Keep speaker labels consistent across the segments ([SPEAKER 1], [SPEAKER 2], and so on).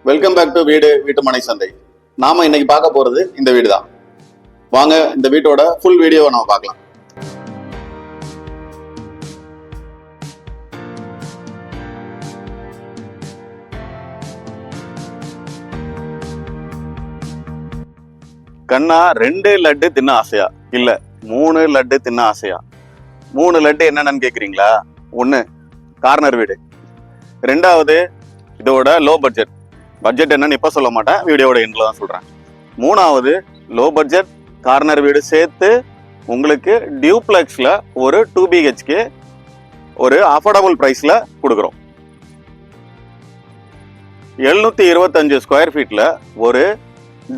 [SPEAKER 1] Welcome back to வீட்டு மனை சந்தை. நாம இன்னைக்கு பார்க்க போறது இந்த வீடு தான். வாங்க இந்த வீட்டோட ஃபுல் வீடியோவை நம்ம பார்க்கலாம். கண்ணா 2 லட்டு தின்ன ஆசையா இல்ல 3 லட்டு தின்ன ஆசையா? 3 லட்டு என்னன்னு கேக்குறீங்களா? 1 கார்னர் வீடு, 2வது இதோட லோ பட்ஜெட் என்னன்னு இப்ப சொல்ல மாட்டேன், வீடியோட எண்ட்ல தான் சொல்றேன். 3வது லோ பட்ஜெட் கார்னர் வீடு சேர்த்து உங்களுக்கு டியூப்ளெக்ஸ்ல ஒரு 2 BHK ஒரு அஃபோர்டபுள் பிரைஸ்ல கொடுக்குறோம். 725 ஸ்கொயர் ஃபீட்ல ஒரு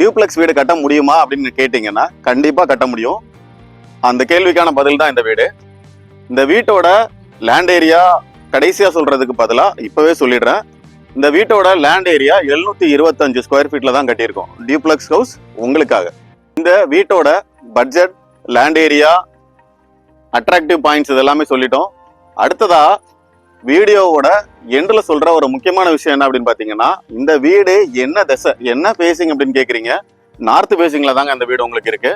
[SPEAKER 1] டியூப்ளெக்ஸ் வீடு கட்ட முடியுமா அப்படின்னு கேட்டீங்கன்னா கண்டிப்பா கட்ட முடியும். அந்த கேள்விக்கான பதில் தான் இந்த வீடு. இந்த வீட்டோட லேண்ட் ஏரியா கடைசியா சொல்றதுக்கு பதிலா இப்பவே சொல்லிடுறேன். இந்த வீட்டோட லேண்ட் ஏரியா 725 ஸ்கொயர் ஃபீட்ல தான் கட்டியிருக்கோம், டியூப்ளெக்ஸ் ஹவுஸ் உங்களுக்காக. இந்த வீட்டோட budget, land area, attractive points இதெல்லாமே சொல்லிட்டோம். அடுத்ததா வீடியோவோட எண்ட்ல சொல்ற ஒரு முக்கியமான விஷயம் என்ன அப்படின்னு பாத்தீங்கன்னா, இந்த வீடு என்ன திசை, என்ன ஃபேசிங் அப்படின்னு கேக்குறீங்க. நார்த் ஃபேசிங்ல தாங்க இந்த வீடு உங்களுக்கு இருக்கு.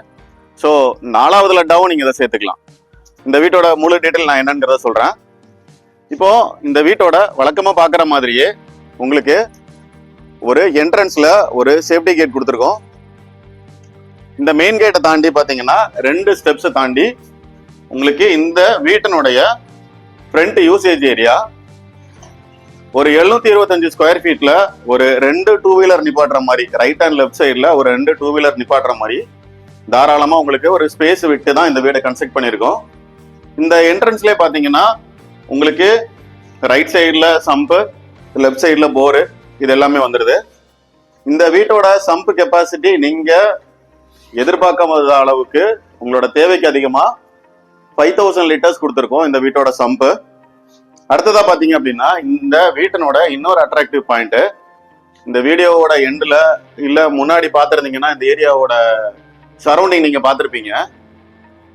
[SPEAKER 1] ஸோ 4வது லட்டாவும் நீங்க இதை சேர்த்துக்கலாம். இந்த வீட்டோட முழு டீட்டெயில் நான் என்னங்கிறத சொல்றேன். இப்போ இந்த வீட்டோட வழக்கமா பாக்குற மாதிரியே உங்களுக்கு ஒரு என்ட்ரன்ஸ்ல ஒரு சேஃப்டி கேட் கொடுத்துருக்கோம். இந்த மெயின் கேட்டை தாண்டி பாத்தீங்கன்னா 2 ஸ்டெப்ஸ் தாண்டி உங்களுக்கு இந்த வீட்டினுடைய ஃப்ரண்ட் யூசேஜ் ஏரியா ஒரு 725 ஸ்கொயர் ஃபீட்ல ஒரு 2 2 வீலர் நிப்பாட்டுற மாதிரி, ரைட் அண்ட் லெஃப்ட் சைட்ல ஒரு 2 2 வீலர் நிப்பாட்டுற மாதிரி தாராளமா உங்களுக்கு ஒரு ஸ்பேஸ் விட்டு தான் இந்த வீடை கன்ஸ்ட்ரக்ட் பண்ணியிருக்கோம். இந்த என்ட்ரன்ஸ்லேயே பாத்தீங்கன்னா உங்களுக்கு ரைட் சைட்ல சம்பு, லெஃப்ட் சைட்ல போரு, இது எல்லாமே வந்துடுது. இந்த வீட்டோட சம்பு கெப்பாசிட்டி நீங்க எதிர்பார்க்காத அளவுக்கு உங்களோட தேவைக்கு அதிகமா 5000 லிட்டர்ஸ் கொடுத்துருக்கோம் இந்த வீட்டோட சம்பு. அடுத்ததா பாத்தீங்க அப்படின்னா இந்த வீட்டினோட இன்னொரு அட்ராக்டிவ் பாயிண்ட், இந்த வீடியோவோட எண்ட்ல இல்ல முன்னாடி பாத்துருந்தீங்கன்னா இந்த ஏரியாவோட சரௌண்டிங் நீங்க பாத்திருப்பீங்க.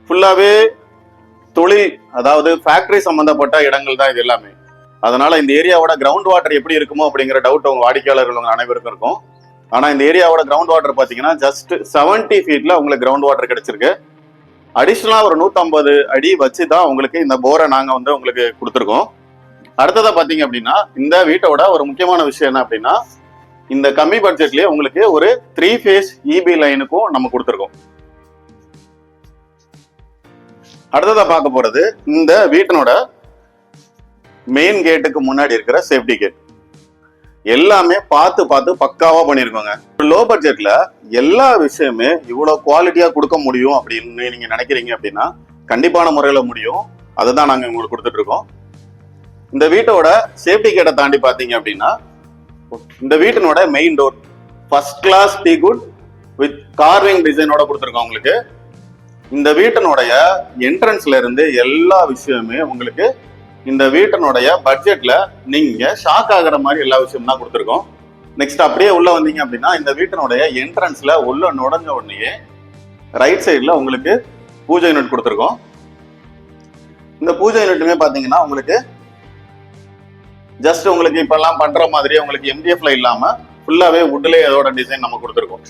[SPEAKER 1] ஃபுல்லாவே தொழில், அதாவது ஃபேக்டரி சம்பந்தப்பட்ட இடங்கள் தான் இது எல்லாமே. அதனால இந்த ஏரியாவோட கிரவுண்ட் வாட்டர் எப்படி இருக்குமோ அப்படிங்கிற டவுட் உங்க வாடிக்கையாளர்கள் அனைவருக்கும் இருக்கும். ஆனா இந்த ஏரியாவோட கிரவுண்ட் வாட்டர் பாத்தீங்கன்னா ஜஸ்ட் 70 ஃபீட்ல உங்களுக்கு கிரவுண்ட் வாட்டர் கிடைச்சிருக்கு. அடிஷனலா ஒரு 150 அடி வச்சு தான் உங்களுக்கு இந்த போரை நாங்க உங்களுக்கு கொடுத்துருக்கோம். அடுத்ததா பாத்தீங்க அப்படின்னா இந்த வீட்டோட ஒரு முக்கியமான விஷயம் என்ன அப்படின்னா, இந்த கம்மி பட்ஜெட்லயே உங்களுக்கு ஒரு 3 ஃபேஸ் EB லைனுக்கும் நம்ம கொடுத்துருக்கோம். அடுத்ததா பார்க்க போறது இந்த வீட்டினோட மெயின் கேட்டுக்கு முன்னாடி இருக்கிற சேஃப்டி கேட். எல்லாமே பார்த்து பக்காவா பண்ணிருக்கோங்க. லோ பட்ஜெட்ல எல்லா விஷயமே இவ்வளவு குவாலிட்டியா கொடுக்க முடியும் அப்படின்னு நீங்க நினைக்கிறீங்க அப்படின்னா கண்டிப்பான முறையில முடியும். அதுதான் நாங்க உங்களுக்கு கொடுத்துட்டு இருக்கோம். இந்த வீட்டோட சேஃப்டி கேட்டை தாண்டி பாத்தீங்க அப்படின்னா இந்த வீட்டினோட main door first class teakwood with carving டிசைனோட கொடுத்துருக்கோம் உங்களுக்கு. இந்த வீட்டினுடைய என்ட்ரன்ஸ்ல இருந்து எல்லா விஷயமே உங்களுக்கு இந்த வீட்டினுடைய பட்ஜெட்ல நீங்க ஷாக் ஆகிற மாதிரி எல்லா விஷயம் தான் கொடுத்துருக்கோம். நெக்ஸ்ட் அப்படியே உள்ள வந்தீங்க அப்படின்னா இந்த வீட்டினுடைய என்ட்ரன்ஸ்ல உள்ள நுழைஞ்ச உடனே ரைட் சைட்ல உங்களுக்கு பூஜை யூனிட் கொடுத்துருக்கோம். இந்த பூஜை யூனிட்டுமே பாத்தீங்கன்னா உங்களுக்கு ஜஸ்ட் உங்களுக்கு இப்ப எல்லாம் பண்ற மாதிரி உங்களுக்கு MDFல இல்லாம ஃபுல்லாவே வுட்லயே அதோட டிசைன் நம்ம கொடுத்துருக்கோம்.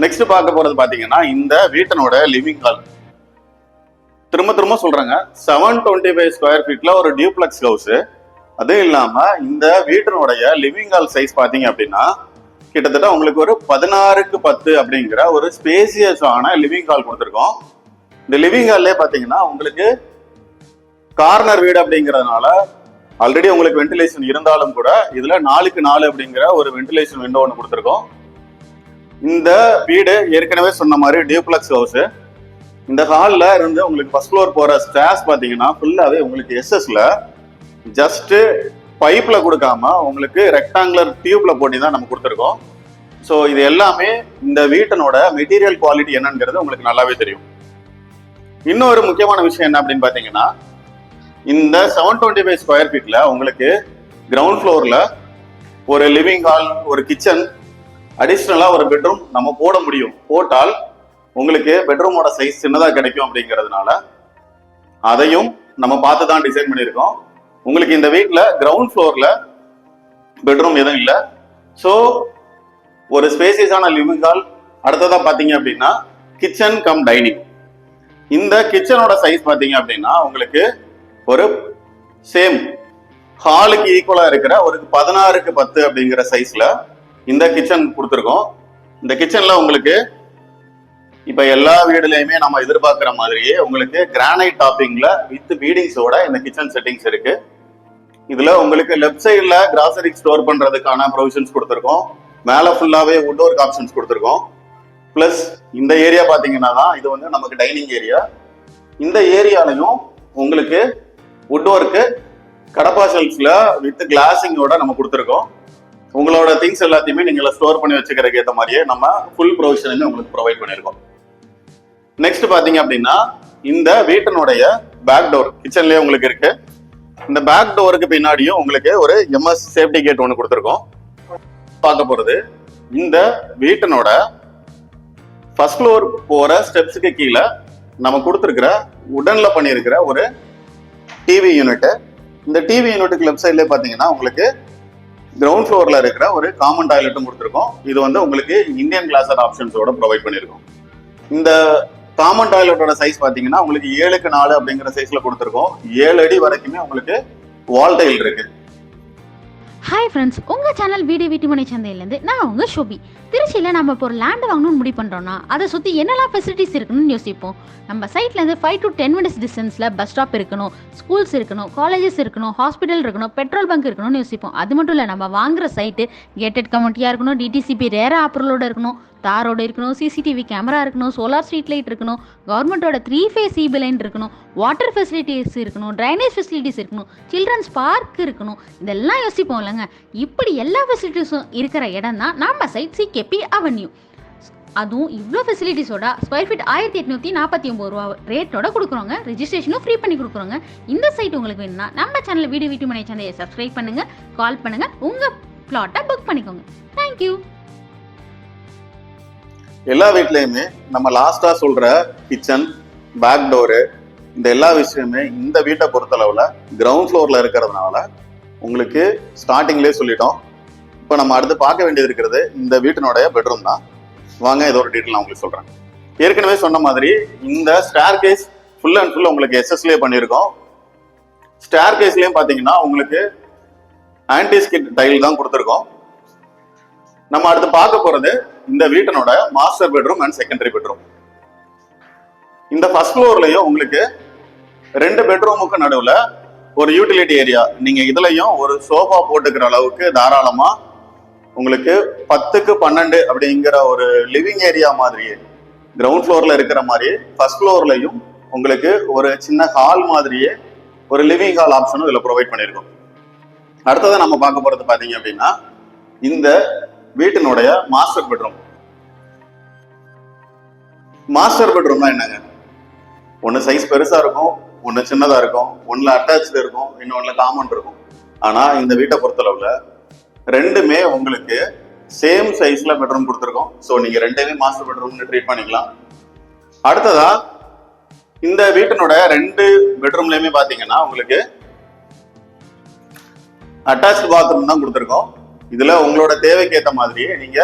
[SPEAKER 1] நெக்ஸ்ட் பார்க்க போறது பாத்தீங்கன்னா இந்த வீட்டினோட லிவிங் ஹால். திரும்ப சொல்றாங்க, 725 ஸ்கொயர் ஃபீட்ல ஒரு டியூப்ளெக்ஸ் ஹவுஸ். அதுவும் இல்லாம இந்த வீட்டினுடைய லிவிங் ஹால் சைஸ் பாத்தீங்க அப்படின்னா கிட்டத்தட்ட உங்களுக்கு ஒரு 16க்கு 10 அப்படிங்கிற ஒரு ஸ்பேசியஸான லிவிங் ஹால் கொடுத்துருக்கோம். இந்த லிவிங் ஹால்லே பாத்தீங்கன்னா உங்களுக்கு கார்னர் வீடு அப்படிங்கறதுனால ஆல்ரெடி உங்களுக்கு வென்டிலேஷன் இருந்தாலும் கூட இதுல 4க்கு 4 அப்படிங்கிற ஒரு வென்டிலேஷன் விண்டோ ஒன்று கொடுத்துருக்கோம். இந்த வீடு ஏற்கனவே சொன்ன மாதிரி டியூப்ளெக்ஸ் ஹவுஸ். இந்த ஹால்ல இருந்து உங்களுக்கு ஃபர்ஸ்ட் ஃப்ளோர் போற ஸ்டேர்ஸ் பாத்தீங்கன்னா ஃபுல்லாவே உங்களுக்கு எஸ்எஸ்ல ஜஸ்ட் பைப்ல கொடுக்காம உங்களுக்கு ரெக்டாங்குலர் டியூப்ல போட்டி தான் நம்ம கொடுத்துருக்கோம். ஸோ இது எல்லாமே இந்த வீட்டினோட மெட்டீரியல் குவாலிட்டி என்னங்கிறது உங்களுக்கு நல்லாவே தெரியும். இன்னொரு முக்கியமான விஷயம் என்ன அப்படின்னு பாத்தீங்கன்னா, இந்த 725 ஸ்கொயர் ஃபீட்ல உங்களுக்கு கிரவுண்ட் ஃப்ளோர்ல ஒரு லிவிங் ஹால், ஒரு கிச்சன், அடிஷ்னலா ஒரு பெட்ரூம் நம்ம போட முடியும். போட்டால் உங்களுக்கு பெட்ரூமோட சைஸ் சின்னதா கிடைக்கும் அப்படிங்கிறதுனால அதையும் நம்ம பார்த்து தான் டிசைன் பண்ணியிருக்கோம். உங்களுக்கு இந்த வீட்டில் கிரவுண்ட் ஃப்ளோர்ல பெட்ரூம் எதுவும் இல்லை. ஸோ ஒரு ஸ்பேசியஸான லிவிங் ஹால். அடுத்ததா பாத்தீங்க அப்படின்னா கிச்சன் கம் டைனிங். இந்த கிச்சனோட சைஸ் பாத்தீங்க அப்படின்னா உங்களுக்கு ஒரு சேம் ஹாலுக்கு ஈக்குவலா இருக்கிற ஒரு 16க்கு 10 அப்படிங்கிற சைஸ்ல இந்த கிச்சன் கொடுத்துருக்கோம். இந்த கிச்சன்ல உங்களுக்கு இப்ப எல்லா வீடுலயுமே நம்ம எதிர்பார்க்கிற மாதிரியே உங்களுக்கு கிரானைட் டாப்பிங்ல வித் பீடிங்ஸோட இந்த கிச்சன் செட்டிங்ஸ் இருக்கு. இதுல உங்களுக்கு லெஃப்ட் சைட்ல கிராசரி ஸ்டோர் பண்றதுக்கான ப்ரொவிஷன்ஸ் கொடுத்துருக்கோம். மேல ஃபுல்லாவே வுட் ஒர்க் ஆப்ஷன்ஸ் கொடுத்துருக்கோம். பிளஸ் இந்த ஏரியா பாத்தீங்கன்னா தான் இது வந்து நமக்கு டைனிங் ஏரியா. இந்த ஏரியாலையும் உங்களுக்கு வுட் ஒர்க்கு கடப்பா ஷெல்ஃப்ல வித் கிளாசிங்கோட நம்ம கொடுத்துருக்கோம். உங்களோட திங்ஸ் எல்லாத்தையுமே நீங்க ஸ்டோர் பண்ணி வச்சுக்கிறதுக்கு ஏற்ற மாதிரியே நம்ம ஃபுல் ப்ரொவிஷனுமே உங்களுக்கு ப்ரொவைட் பண்ணியிருக்கோம். நெக்ஸ்ட் பாத்தீங்க அப்படின்னா இந்த வீட்டினுடைய பேக் டோர் கிச்சன்லயே உங்களுக்கு இருக்கு. இந்த பேக் டோருக்கு பின்னாடியும் உங்களுக்கு ஒரு எம்எஸ் சேஃப்டி கேட் ஒன்று கொடுத்துருக்கோம். பார்க்க போறது இந்த வீட்டினோட ஃபர்ஸ்ட் ஃப்ளோர் போற ஸ்டெப்ஸுக்கு கீழே நம்ம கொடுத்துருக்கிற உடன்ல பண்ணியிருக்கிற ஒரு டிவி யூனிட். இந்த டிவி யூனிட்டுக்கு லெஃப்ட் சைட்லேயே பார்த்தீங்கன்னா உங்களுக்கு கிரவுண்ட் ஃப்ளோர்ல இருக்கிற ஒரு காமன் டாய்லெட்டும் கொடுத்துருக்கோம். இது வந்து உங்களுக்கு இந்தியன் கிளாஸர் ஆப்ஷன்ஸோட ப்ரொவைட் பண்ணியிருக்கோம். இந்த காமன் டாய்லெட்டோட சைஸ் பார்த்தீங்கன்னா உங்களுக்கு 7க்கு 4 அப்படிங்கிற சைஸ்ல கொடுத்துருக்கோம். 7 அடி வரைக்குமே உங்களுக்கு வால் டைல் இருக்கு.
[SPEAKER 2] ஹாய் ஃப்ரெண்ட்ஸ், உங்கள் சேனல் வீடு வீட்டுமனை சந்தையிலேருந்து நான் உங்கள் ஷோபி. திருச்சியில் நம்ம இப்போ ஒரு லேண்டு வாங்கணும்னு முடிவு பண்ணுறோன்னா அதை சுற்றி என்னெல்லாம் ஃபெசிலிட்டிஸ் இருக்குன்னு யோசிப்போம். நம்ம சைட்லேருந்து 5 to 10 minutes டிஸ்டன்ஸில் பஸ் ஸ்டாப் இருக்கணும், ஸ்கூல்ஸ் இருக்கணும், காலேஜஸ் இருக்கணும், ஹாஸ்பிட்டல் இருக்கணும், பெட்ரோல் பங்க் இருக்கணும்னு யோசிப்போம். அது மட்டும் இல்லை, நம்ம வாங்குற சைட்டு கேட்டட் கம்யூனிட்டியாக இருக்கணும், டிடிசிபி ரேர அப்ரூவலோட இருக்கணும், தாரோடு இருக்கணும், சிசிடிவி கேமரா இருக்கணும், சோலார் ஸ்ட்ரீட் லைட் இருக்கணும், கவர்மெண்ட்டோட 3 phase சிபி லைன் இருக்கணும், வாட்டர் ஃபெசிலிட்டிஸ் இருக்கணும், ட்ரைனேஜ் ஃபெசிலிட்டிஸ் இருக்கணும், சில்ட்ரன்ஸ் பார்க் இருக்கணும். இதெல்லாம் யோசிப்போம் இல்லைங்க. இப்படி எல்லா ஃபெசிலிட்டிஸும் இருக்கிற இடம் தான் நம்ம சைட் சிகேபி அவென்யூ. அதுவும் இவ்வளோ ஃபெசிலிட்டிஸோட ஸ்கொயர் ஃபீட் 1849 ரூபா ரேட்டோட கொடுக்குறோங்க. ரெஜிஸ்ட்ரேஷனும் ஃப்ரீ பண்ணி கொடுக்குறோங்க. இந்த சைட் உங்களுக்கு வேணும்னா நம்ம சேனல் வீடு வீட்டுமனை சந்தையை சப்ஸ்கிரைப் பண்ணுங்க, கால் பண்ணுங்க, உங்க பிளாட்டை புக் பண்ணிக்கோங்க. தேங்க்யூ.
[SPEAKER 1] எல்லா வீட்லயுமே நம்ம லாஸ்டா சொல்ற கிச்சன், பேக் டோரு, இந்த எல்லா விஷயமே இந்த வீட்டை பொறுத்தளவுல கிரவுண்ட் ஃப்ளோர்ல இருக்கிறதுனால உங்களுக்கு ஸ்டார்டிங்லேயே சொல்லிட்டோம். இப்போ நம்ம அடுத்து பார்க்க வேண்டியது இருக்கிறது இந்த வீட்டினுடைய பெட்ரூம் தான். வாங்க இதோட டீட்டெயில் நான் உங்களுக்கு சொல்றேன். ஏற்கனவே சொன்ன மாதிரி இந்த staircase full and full உங்களுக்கு எஸ்எஸ்லேயே பண்ணியிருக்கோம். ஸ்டேர் கேஸ்லயும் பார்த்தீங்கன்னா உங்களுக்கு ஆன்டி ஸ்கிட் டைல் தான் கொடுத்துருக்கோம். நம்ம அடுத்து பார்க்க போறது இந்த வீட்டினோட master bedroom and secondary bedroom. இந்த ஃபர்ஸ்ட் ஃப்ளோர்லயும் உங்களுக்கு 2 பெட்ரூமுக்கு நடுவுல ஒரு யூட்டிலிட்டி ஏரியா. நீங்க இதுலயும் ஒரு சோஃபா போட்டுக்கிற அளவுக்கு தாராளமா உங்களுக்கு 10க்கு 12 அப்படிங்கிற ஒரு லிவிங் ஏரியா மாதிரியே கிரவுண்ட் ஃப்ளோர்ல இருக்கிற மாதிரி ஃபர்ஸ்ட் ஃப்ளோர்லயும் உங்களுக்கு ஒரு சின்ன ஹால் மாதிரியே ஒரு லிவிங் ஹால் ஆப்ஷனும் இதுல ப்ரொவைட் பண்ணியிருக்கோம். அடுத்ததான் நம்ம பார்க்க போறது பாத்தீங்க அப்படின்னா இந்த வீட்டினுடைய மாஸ்டர் பெட்ரூம். மாஸ்டர் பெட்ரூம்னா என்னங்க? ஒன்னு சைஸ் பெருசா இருக்கும், ஒன்னு சின்னதா இருக்கும், ஒன்னுல அட்டாச்சு இருக்கும், இன்னொன்னுல காமன் இருக்கும். ஆனா இந்த வீட்டை பொறுத்தளவுல ரெண்டுமே உங்களுக்கு சேம் சைஸ்ல பெட்ரூம் கொடுத்துருக்கோம். ஸோ நீங்க ரெண்டுமே மாஸ்டர் பெட்ரூம்னு ட்ரீட் பண்ணிக்கலாம். அடுத்ததா இந்த வீட்டினோட 2 பெட்ரூம்லயுமே பாத்தீங்கன்னா உங்களுக்கு அட்டாச்சு பாத்ரூம் தான் கொடுத்துருக்கோம். இதுல உங்களோட தேவைக்கு ஏற்ற மாதிரியே நீங்க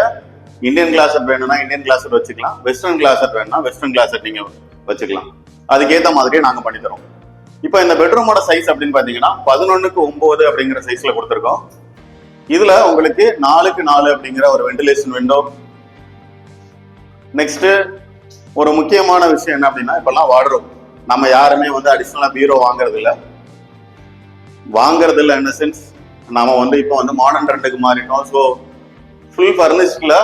[SPEAKER 1] இந்தியன் கிளாஸட் வேணும்னா இந்தியன் கிளாஸட் வச்சுக்கலாம், வெஸ்டர்ன் கிளாஸட் வேணும்னா வெஸ்டர்ன் கிளாஸட் நீங்க வச்சுக்கலாம். அதுக்கேற்ற மாதிரியே நாங்க பண்ணி தரோம். இப்போ இந்த பெட்ரூமோட சைஸ் அப்படின்னு பாத்தீங்கன்னா 11க்கு 9 அப்படிங்கிற சைஸ்ல கொடுத்துருக்கோம். இதுல உங்களுக்கு 4க்கு 4 அப்படிங்கிற ஒரு வென்டிலேஷன் விண்டோ. நெக்ஸ்ட் ஒரு முக்கியமான விஷயம் என்ன அப்படின்னா இப்பெல்லாம் வார்ட்ரோப். நம்ம யாருமே வந்து அடிஷனலா பீரோ வாங்குறது இல்லை என்ன சென்ஸ் நாம வந்து இப்போ வந்து மாடர்ன் ட்ரெண்டுக்கு மாறிட்டோம். ஸோ ஃபுல் ஃபர்னிஷ்ட்ல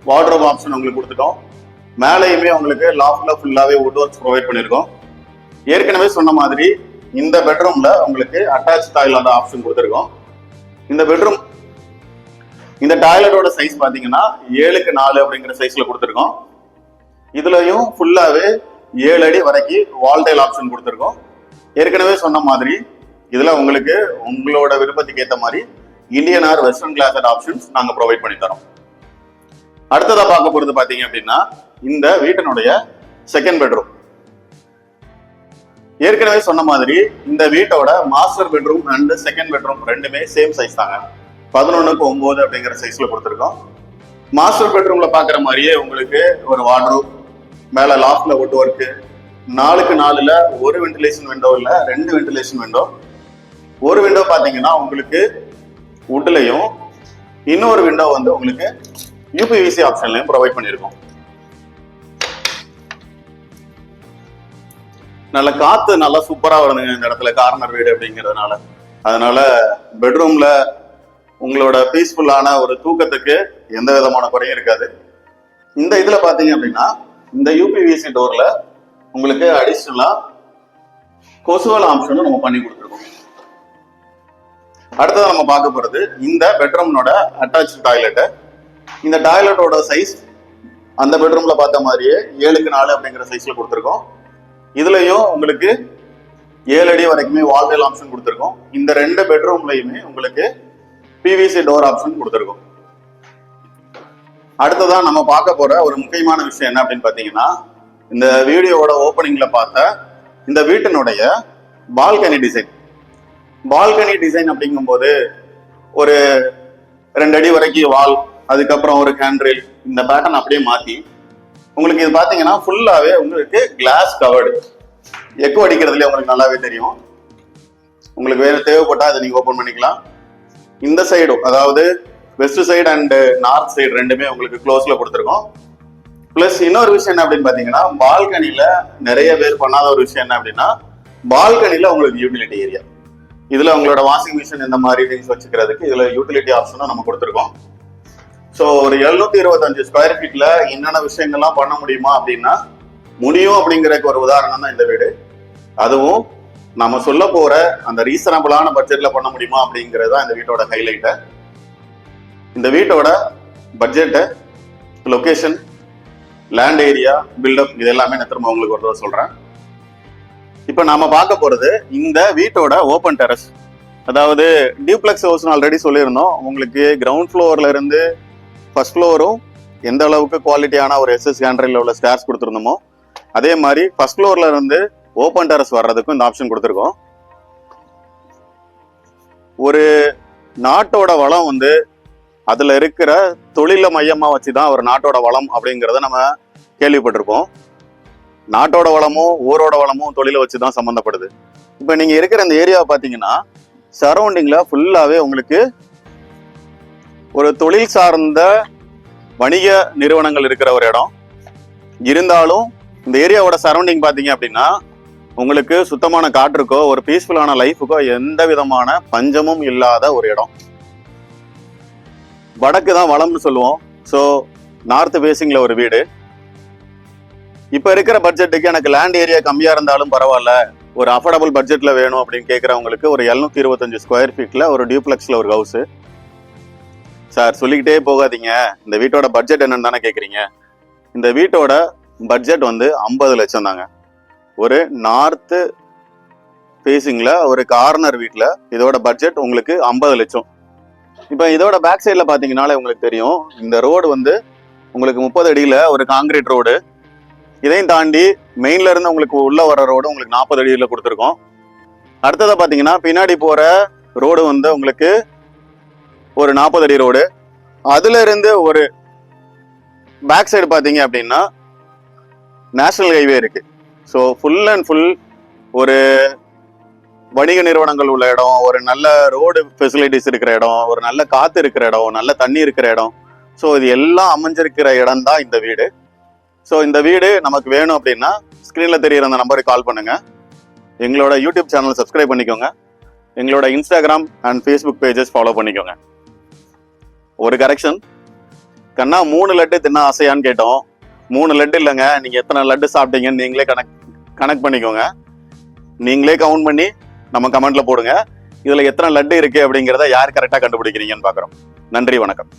[SPEAKER 1] வார்ட்ரோப் ஆப்ஷன் உங்களுக்கு கொடுத்துட்டோம். மேலேயுமே உங்களுக்கு லாஃப்ட்ல ஃபுல்லாவே வுட் ஒர்க்ஸ் ப்ரொவைட் பண்ணியிருக்கோம். ஏற்கனவே சொன்ன மாதிரி இந்த பெட்ரூம்ல உங்களுக்கு அட்டாச் டாய்லெட் ஆப்ஷன் கொடுத்துருக்கோம். இந்த பெட்ரூம் இந்த டாய்லெட்டோட சைஸ் பாத்தீங்கன்னா 7க்கு 4 அப்படிங்கிற சைஸ்ல கொடுத்துருக்கோம். இதுலயும் ஃபுல்லாவே 7 அடி வரைக்கும் வால் டைல் ஆப்ஷன் கொடுத்துருக்கோம். ஏற்கனவே சொன்ன மாதிரி இதுல உங்களுக்கு உங்களோட விருப்பத்துக்கு ஏற்ற மாதிரி Indian R western closet options நாங்க ப்ரொவைட் பண்ணி தரோம். அடுத்ததா பார்க்க போறது பாத்தீங்க அப்படின்னா இந்த வீட்டினுடைய செகண்ட் பெட்ரூம். ஏற்கனவே சொன்ன மாதிரி இந்த வீட்டோட master bedroom and second bedroom ரெண்டுமே சேம் சைஸ் தாங்க. 11:9 அப்படிங்கிற சைஸ்ல கொடுத்துருக்கோம். மாஸ்டர் பெட்ரூம்ல பாக்குற மாதிரியே உங்களுக்கு ஒரு வார்ட்ரோப், மேல லாஃப்ட்ல வுட் ஒர்க், 4க்கு 4ல ஒரு வென்டிலேஷன் விண்டோ இல்ல 2 வென்டிலேஷன் விண்டோ. ஒரு விண்டோ பாத்தீங்கன்னா உங்களுக்கு வுட்லயும், இன்னொரு விண்டோ வந்து உங்களுக்கு யூபிவிசி ஆப்ஷன்லயும் ப்ரொவைட் பண்ணியிருக்கோம். நல்ல காத்து நல்லா சூப்பரா வருதுங்க இந்த இடத்துல, கார்னர் வீடு அப்படிங்கிறதுனால. அதனால பெட்ரூம்ல உங்களோட பீஸ்ஃபுல்லான ஒரு தூக்கத்துக்கு எந்த விதமான குறையும் இருக்காது. இந்த இதுல பாத்தீங்க அப்படின்னா இந்த யூபிவிசி டோர்ல உங்களுக்கு அடிஷனலா கொசுவல் ஆப்ஷனும் நம்ம பண்ணி கொடுத்துருக்கோம். அடுத்தது நம்ம பார்க்க போறது இந்த பெட்ரூமோட அட்டாச் டாய்லெட். இந்த டாய்லெட்டோட சைஸ் அந்த பெட்ரூம்ல பார்த்த மாதிரியே 7க்கு 4 அப்படிங்கிற சைஸ்ல கொடுத்துருக்கோம். இதுலயும் உங்களுக்கு 7 அடி வரைக்குமே வால்வேல் ஆப்ஷன் கொடுத்துருக்கோம். இந்த 2 பெட்ரூம்லயுமே உங்களுக்கு பிவிசி டோர் ஆப்ஷன் கொடுத்துருக்கோம். அடுத்ததான் நம்ம பார்க்க போற ஒரு முக்கியமான விஷயம் என்ன அப்படின்னு பாத்தீங்கன்னா, இந்த வீடியோவோட ஓப்பனிங்ல பார்த்த இந்த வீட்டினுடைய பால்கனி டிசைன். பால்கனி டிசைன் அப்படிங்கும்போது ஒரு 2 அடி வரைக்கும் வால், அதுக்கப்புறம் ஒரு ஹேண்ட்ரில், இந்த பேட்டர்ன் அப்படியே மாத்தி உங்களுக்கு இது பாத்தீங்கன்னா ஃபுல்லாவே உங்களுக்கு கிளாஸ் கவர்டு. எக்கோ அடிக்கிறதுல உங்களுக்கு நல்லாவே தெரியும். உங்களுக்கு வேற தேவைப்பட்டா அதை நீங்க ஓபன் பண்ணிக்கலாம். இந்த சைடும், அதாவது west side and north side ரெண்டுமே உங்களுக்கு க்ளோஸ்ல கொடுத்துருக்கோம். பிளஸ் இன்னொரு விஷயம் என்ன அப்படின்னு பாத்தீங்கன்னா, பால்கனில நிறைய பேர் பண்ணாத ஒரு விஷயம் என்ன அப்படின்னா, பால்கனில உங்களுக்கு யூட்டிலிட்டி ஏரியா. இதுல உங்களோட வாஷிங் மிஷின் இந்த மாதிரி திங்ஸ் வச்சுக்கிறதுக்கு இதுல யூட்டிலிட்டி ஆப்ஷனும் நம்ம கொடுத்துருக்கோம். ஸோ ஒரு 725 ஸ்கொயர் ஃபீட்ல என்னென்ன விஷயங்கள்லாம் பண்ண முடியுமா அப்படின்னா முடியும் அப்படிங்கிறதுக்கு ஒரு உதாரணம் தான் இந்த வீடு. அதுவும் நம்ம சொல்ல போற அந்த ரீசனபிளான பட்ஜெட்ல பண்ண முடியுமா அப்படிங்கிறது தான் இந்த வீட்டோட ஹைலைட்டு. இந்த வீட்டோட budget, location, land area, built up இது எல்லாமே நான் திரும்ப உங்களுக்கு ஒரு தடவை சொல்றேன். இப்போ நாம பார்க்க போறது இந்த வீட்டோட ஓப்பன் டெரஸ். அதாவது டியூப்ளெக்ஸ் ஹவுஸ் ஆல்ரெடி சொல்லியிருந்தோம். உங்களுக்கு கிரவுண்ட் ஃப்ளோர்ல இருந்து ஃபர்ஸ்ட் ஃப்ளோரும் எந்த அளவுக்கு குவாலிட்டியான ஒரு எஸ்எஸ் கேண்டரில் உள்ள ஸ்டேர்ஸ் கொடுத்துருந்தோமோ அதே மாதிரி ஃபர்ஸ்ட் ஃப்ளோர்ல இருந்து ஓப்பன் டெரஸ் வர்றதுக்கும் இந்த ஆப்ஷன் கொடுத்துருக்கோம். ஒரு நாட்டோட வளம் வந்து அதுல இருக்கிற தொழில மையமா வச்சுதான் ஒரு நாட்டோட வளம் அப்படிங்கிறத நம்ம கேள்விப்பட்டிருப்போம். நாட்டோட வளமும் ஊரோட வளமும் தொழிலை வச்சுதான் சம்பந்தப்படுது. இப்ப நீங்க இருக்கிற இந்த ஏரியாவை பாத்தீங்கன்னா சரௌண்டிங்ல ஃபுல்லாவே உங்களுக்கு ஒரு தொழில் சார்ந்த வணிக நிறுவனங்கள் இருக்கிற ஒரு இடம் இருந்தாலும் இந்த ஏரியாவோட சரௌண்டிங் பாத்தீங்க அப்படின்னா உங்களுக்கு சுத்தமான காற்றுக்கோ ஒரு பீஸ்ஃபுல்லான லைஃபுக்கோ எந்த விதமான பஞ்சமும் இல்லாத ஒரு இடம். வடக்கு தான் வளம்னு சொல்லுவோம். ஸோ நார்த் ஃபேசிங்ல ஒரு வீடு. இப்ப இருக்கிற பட்ஜெட்டுக்கு எனக்கு லேண்ட் ஏரியா கம்மியா இருந்தாலும் பரவாயில்ல, ஒரு அஃபோர்டபுள் பட்ஜெட்ல வேணும் அப்படின்னு கேட்கறவங்களுக்கு ஒரு 725 ஸ்கொயர் ஃபீட்ல ஒரு டியூப்ளெக்ஸ்ல ஒரு ஹவுஸ். சார் சொல்லிக்கிட்டே போகாதீங்க, இந்த வீட்டோட பட்ஜெட் என்னன்னு தானே கேட்குறீங்க. இந்த வீட்டோட பட்ஜெட் வந்து 50 லட்சம் தாங்க. ஒரு நார்த் ஃபேசிங்ல ஒரு கார்னர் வீட்டில் இதோட பட்ஜெட் உங்களுக்கு 50 லட்சம். இப்போ இதோட பேக் சைடில் பார்த்தீங்கன்னாலே உங்களுக்கு தெரியும், இந்த ரோடு வந்து உங்களுக்கு 30 அடியில் ஒரு காங்கிரீட் ரோடு. இதையும் தாண்டி மெயின்ல இருந்து உங்களுக்கு உள்ள வர ரோடு உங்களுக்கு 40 அடியில் கொடுத்துருக்கோம். அடுத்ததை பார்த்தீங்கன்னா பின்னாடி போகிற ரோடு வந்து உங்களுக்கு ஒரு 40 அடி ரோடு. அதுல இருந்து ஒரு பேக் சைடு பாத்தீங்க அப்படின்னா நேஷனல் ஹைவே இருக்கு. ஸோ ஃபுல் அண்ட் ஃபுல் ஒரு வணிக நிறுவனங்கள் உள்ள இடம், ஒரு நல்ல ரோடு ஃபெசிலிட்டிஸ் இருக்கிற இடம், ஒரு நல்ல காத்து இருக்கிற இடம், நல்ல தண்ணி இருக்கிற இடம். ஸோ இது எல்லாம் அமைஞ்சிருக்கிற இடம் தான் இந்த வீடு. ஸோ இந்த வீடு நமக்கு வேணும் அப்படின்னா ஸ்க்ரீன்ல தெரியுற அந்த நம்பருக்கு கால் பண்ணுங்க. எங்களோட யூடியூப் சேனல் சப்ஸ்கிரைப் பண்ணிக்கோங்க. எங்களோட Instagram and Facebook pages follow பண்ணிக்கோங்க. ஒரு கரெக்ஷன், கண்ணா 3 லட்டு தின்ன ஆசையான்னு கேட்டோம். 3 லட்டு இல்லைங்க, நீங்க எத்தனை லட்டு சாப்பிட்டீங்கன்னு நீங்களே கனெக்ட் பண்ணிக்கோங்க. நீங்களே கவுண்ட் பண்ணி நம்ம கமெண்ட்ல போடுங்க. இதுல எத்தனை லட்டு இருக்கு அப்படிங்கிறத யார் கரெக்டா கண்டுபிடிக்கிறீங்கன்னு பாக்குறோம். நன்றி, வணக்கம்.